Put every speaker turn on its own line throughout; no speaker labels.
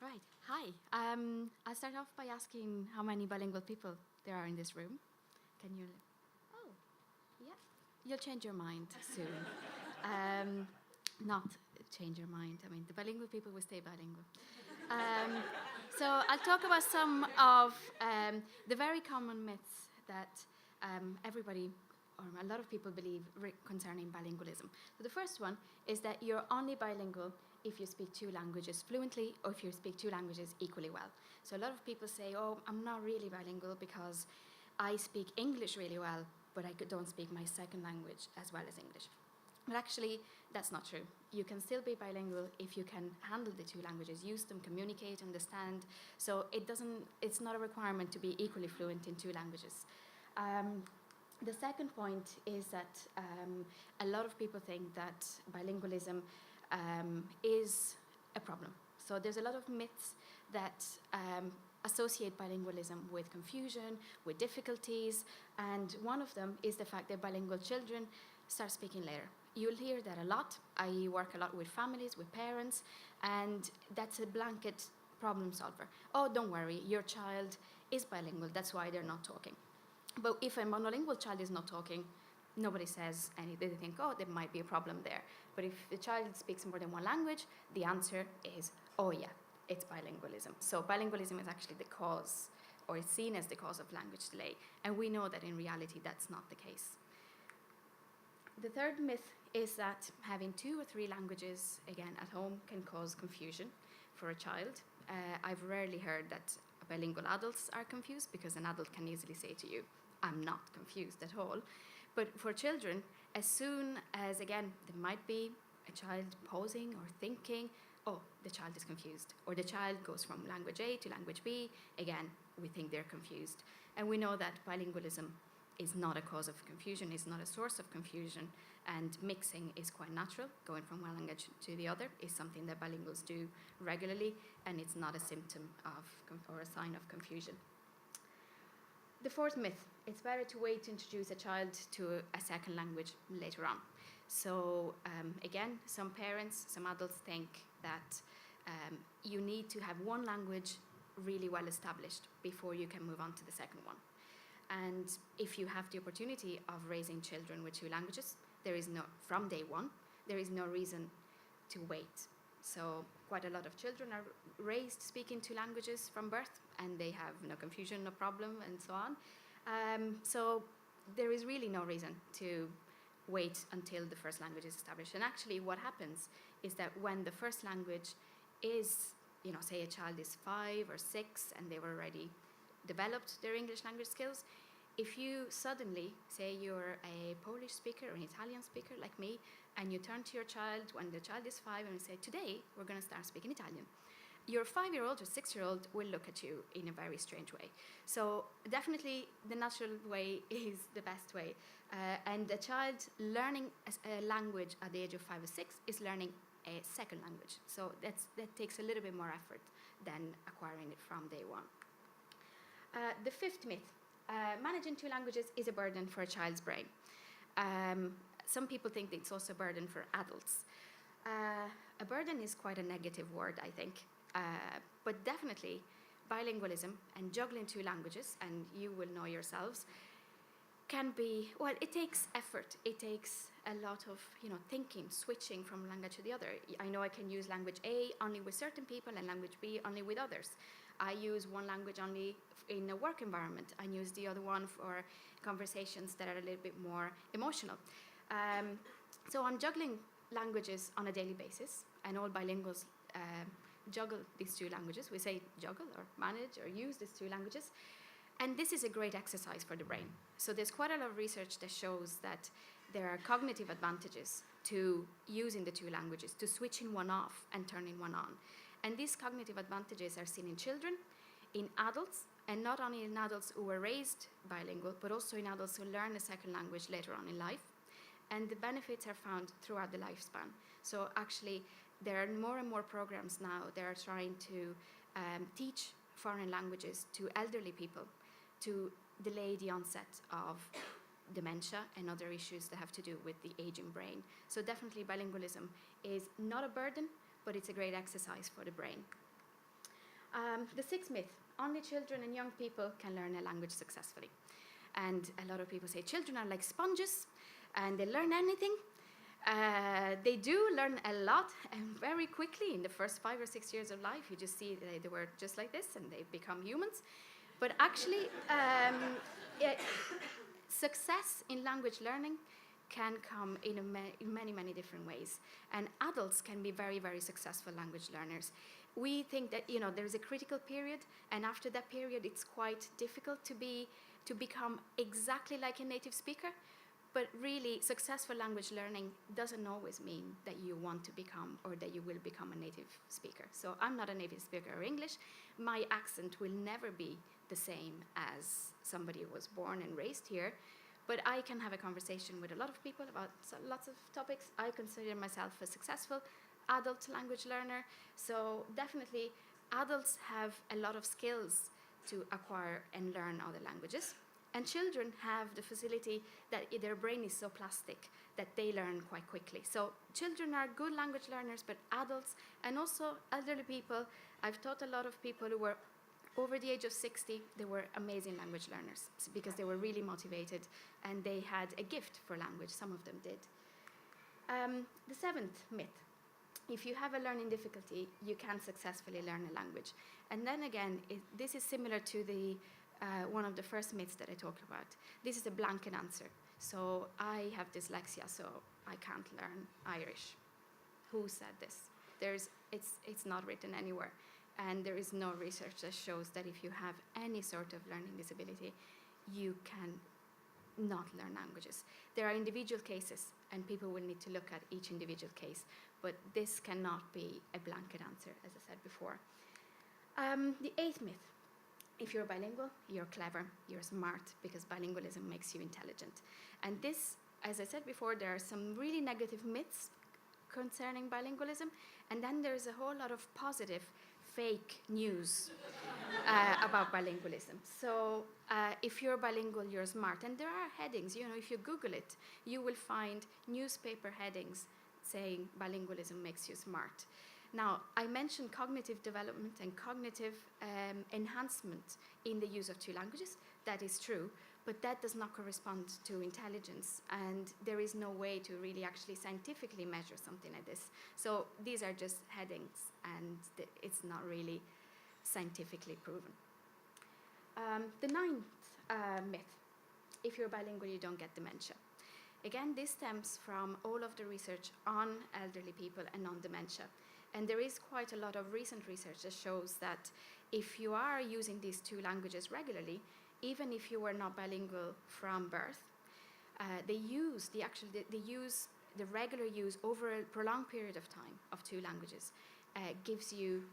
Right. Hi. I'll start off by asking how many bilingual people there are in this room. Can you? Oh, yeah. You'll change your mind soon. um, not change your mind. I mean, the bilingual people will stay bilingual. Um, so I'll talk about some of the very common myths that everybody or a lot of people believe concerning bilingualism. So the first one is that you're only bilingual if you speak two languages fluently or if you speak two languages equally well. So a lot of people say, oh, I'm not really bilingual because I speak English really well, but I don't speak my second language as well as English. But actually, that's not true. You can still be bilingual if you can handle the two languages, use them, communicate, understand. So it's not a requirement to be equally fluent in two languages. The second point is that a lot of people think that bilingualism is a problem. So there's a lot of myths that associate bilingualism with confusion, with difficulties, and one of them is the fact that bilingual children start speaking later. You'll hear that a lot. I work a lot with families, with parents, and that's a blanket problem solver. Oh, don't worry, your child is bilingual, that's why they're not talking. But if a monolingual child is not talking, nobody says anything. They think, oh, there might be a problem there. But if the child speaks more than one language, the answer is, oh yeah, it's bilingualism. So bilingualism is actually the cause, or is seen as the cause of language delay. And we know that in reality, that's not the case. The third myth is that having two or three languages, again, at home can cause confusion for a child. I've rarely heard that bilingual adults are confused, because an adult can easily say to you, I'm not confused at all. But for children, as soon as, again, there might be a child pausing or thinking, oh, the child is confused. Or the child goes from language A to language B, again, we think they're confused. And we know that bilingualism is not a cause of confusion, is not a source of confusion, and mixing is quite natural. Going from one language to the other is something that bilinguals do regularly, and it's not a symptom of or a sign of confusion. The fourth myth, it's better to wait to introduce a child to a second language later on. So again, some parents, some adults think that you need to have one language really well established before you can move on to the second one. And if you have the opportunity of raising children with two languages, from day one, there is no reason to wait. So quite a lot of children are raised speaking two languages from birth, and they have no confusion, no problem, and so on. So there is really no reason to wait until the first language is established. And actually what happens is that when the first language is, say a child is 5 or 6 and they've already developed their English language skills, if you suddenly, say you're a Polish speaker or an Italian speaker like me, and you turn to your child when the child is 5 and you say, today we're going to start speaking Italian, your 5-year-old or 6-year-old will look at you in a very strange way. So definitely the natural way is the best way. And a child learning a language at the age of 5 or 6 is learning a second language. So that takes a little bit more effort than acquiring it from day one. The fifth myth, managing two languages is a burden for a child's brain. Some people think it's also a burden for adults. A burden is quite a negative word, I think. But definitely, bilingualism and juggling two languages, and you will know yourselves, can be, well, it takes effort. It takes a lot of, thinking, switching from language to the other. I know I can use language A only with certain people and language B only with others. I use one language only in a work environment. I use the other one for conversations that are a little bit more emotional. So I'm juggling languages on a daily basis, and all bilinguals juggle these two languages. We say juggle or manage or use these two languages. And this is a great exercise for the brain. So there's quite a lot of research that shows that there are cognitive advantages to using the two languages, to switching one off and turning one on. And these cognitive advantages are seen in children, in adults, and not only in adults who were raised bilingual, but also in adults who learn a second language later on in life. And the benefits are found throughout the lifespan. So actually, there are more and more programs now that are trying to teach foreign languages to elderly people to delay the onset of dementia and other issues that have to do with the aging brain. So definitely bilingualism is not a burden, but it's a great exercise for the brain. The sixth myth, only children and young people can learn a language successfully. And a lot of people say children are like sponges and they learn anything. They do learn a lot and very quickly in the first 5 or 6 years of life. You just see they were just like this and they become humans. But actually, success in language learning can come in many, many different ways. And adults can be very, very successful language learners. We think that there's a critical period, and after that period, it's quite difficult to become exactly like a native speaker. But really, successful language learning doesn't always mean that you want to become or that you will become a native speaker. So I'm not a native speaker of English. My accent will never be the same as somebody who was born and raised here. But I can have a conversation with a lot of people about lots of topics. I consider myself a successful adult language learner. So definitely, adults have a lot of skills to acquire and learn other languages. And children have the facility that their brain is so plastic that they learn quite quickly. So children are good language learners, but adults and also elderly people. I've taught a lot of people who were over the age of 60, they were amazing language learners because they were really motivated and they had a gift for language. Some of them did. The seventh myth. If you have a learning difficulty, you can successfully learn a language. And then again, this is similar to the one of the first myths that I talked about. This is a blanket answer. So I have dyslexia, so I can't learn Irish. Who said this? It's not written anywhere. And there is no research that shows that if you have any sort of learning disability, you can not learn languages. There are individual cases, and people will need to look at each individual case, but this cannot be a blanket answer, as I said before. The eighth myth. If you're bilingual, you're clever, you're smart, because bilingualism makes you intelligent. And this, as I said before, there are some really negative myths concerning bilingualism, and then there's a whole lot of positive fake news about bilingualism. So if you're bilingual, you're smart. And there are headings, if you Google it, you will find newspaper headings saying bilingualism makes you smart. Now, I mentioned cognitive development and cognitive enhancement in the use of two languages. That is true, but that does not correspond to intelligence, and there is no way to really actually scientifically measure something like this. So these are just headings, and it's not really scientifically proven. The ninth myth. If you're bilingual, you don't get dementia. Again, this stems from all of the research on elderly people and on dementia. And there is quite a lot of recent research that shows that if you are using these two languages regularly, even if you were not bilingual from birth, the regular use over a prolonged period of time of two languages gives you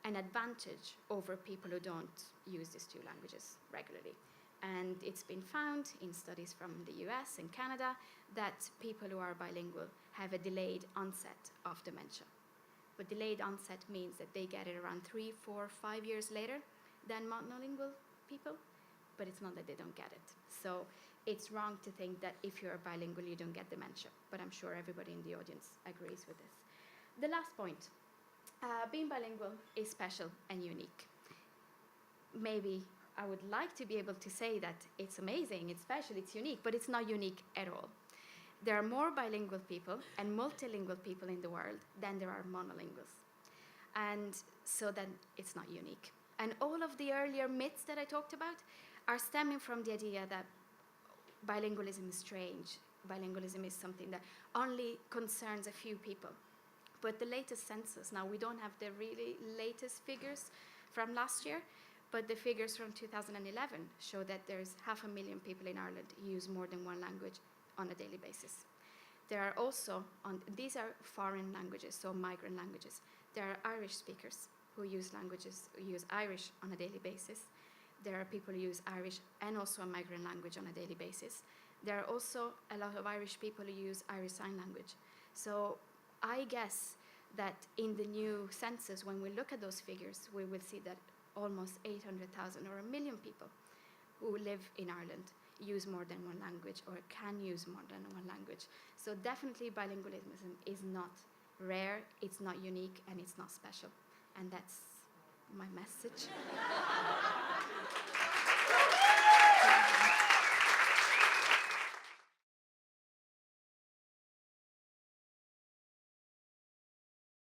an advantage over people who don't use these two languages regularly. And it's been found in studies from the US and Canada that people who are bilingual have a delayed onset of dementia. But delayed onset means that they get it around 3, 4, 5 years later than monolingual people, but it's not that they don't get it. So it's wrong to think that if you're bilingual, you don't get dementia, but I'm sure everybody in the audience agrees with this. The last point, being bilingual is special and unique. Maybe I would like to be able to say that it's amazing, it's special, it's unique, but it's not unique at all. There are more bilingual people and multilingual people in the world than there are monolinguals. And so then it's not unique. And all of the earlier myths that I talked about are stemming from the idea that bilingualism is strange. Bilingualism is something that only concerns a few people. But the latest census, now we don't have the really latest figures from last year, but the figures from 2011 show that there's 500,000 people in Ireland who use more than one language on a daily basis. There are also, these are foreign languages, so migrant languages. There are Irish speakers who use Irish on a daily basis. There are people who use Irish and also a migrant language on a daily basis. There are also a lot of Irish people who use Irish Sign Language. So I guess that in the new census, when we look at those figures, we will see that almost 800,000 or 1 million people who live in Ireland use more than one language or can use more than one language. So definitely bilingualism is not rare, it's not unique, and it's not special. And that's my message.